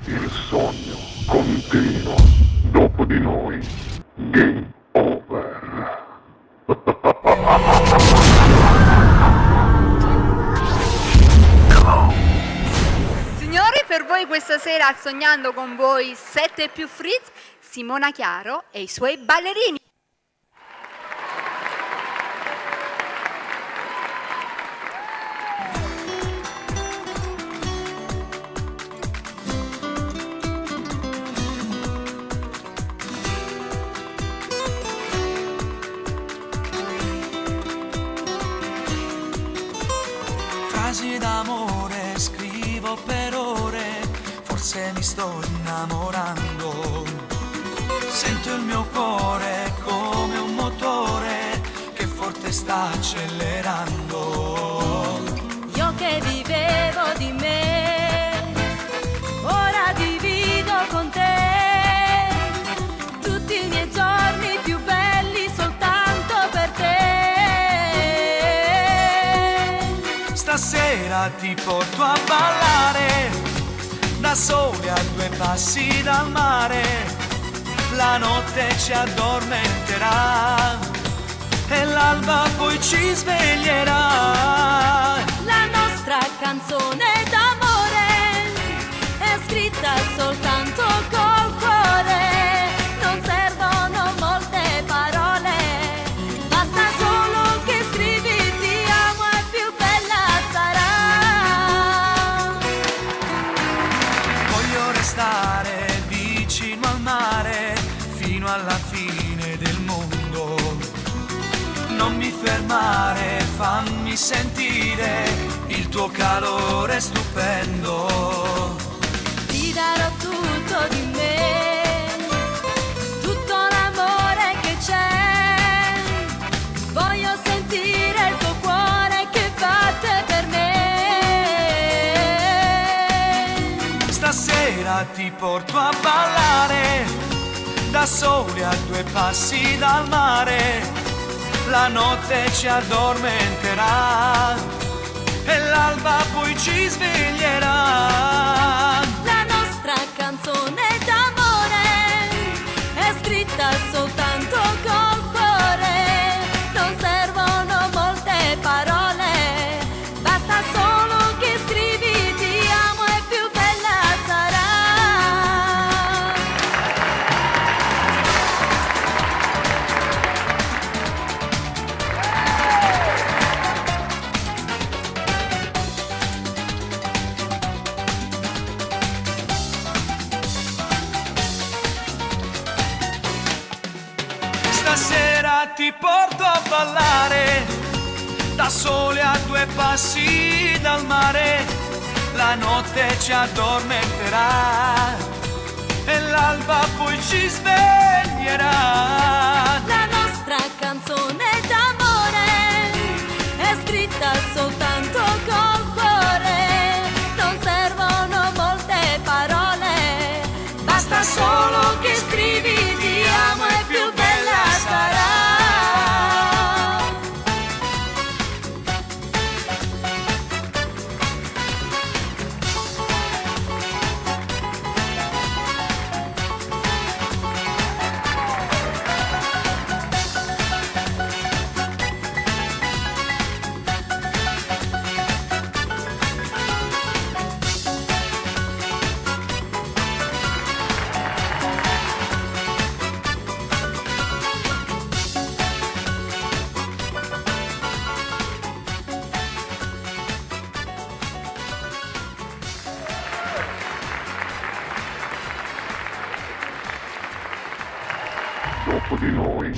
Il sogno continua. Dopo di noi, game over. Signori, per voi questa sera sognando con voi 7 più Fritz, Simona Chiaro e i suoi ballerini. Frasi d'amore scrivo per ore, forse mi sto innamorando. Sento il mio cuore come un motore che forte sta accelerando. Io che vivevo di me, ora divido con te tutti i miei giorni più belli soltanto per te. Stasera ti porto a ballare, da soli a 2 passi dal mare. La notte ci addormenterà e l'alba poi ci sveglierà. La nostra canzone d'amore è scritta soltanto col cuore. Non servono molte parole, basta solo che scrivi ti amo e più bella sarà. Voglio restare vicino al mare fino alla fine del mondo. Non mi fermare, fammi sentire il tuo calore stupendo. Ti darò tutto di me, tutto l'amore che c'è. Voglio sentire il tuo cuore che batte per me. Stasera ti porto a ballare, da soli a 2 passi dal mare. La notte ci addormenterà e l'alba poi ci sveglierà. La nostra canzone d'amore è scritta soltanto col cuore. Non servono molte parole, basta solo che scrivi ti amo e più bella sarà. Stasera ti porto a ballare, da soli a 2 passi dal mare. La notte ci addormenterà e l'alba poi ci sveglierà. La nostra canzone d'amore è scritta soltanto col cuore. Non servono molte parole, basta solo che scrivi ti amo e più bella sarà. Dopo di noi,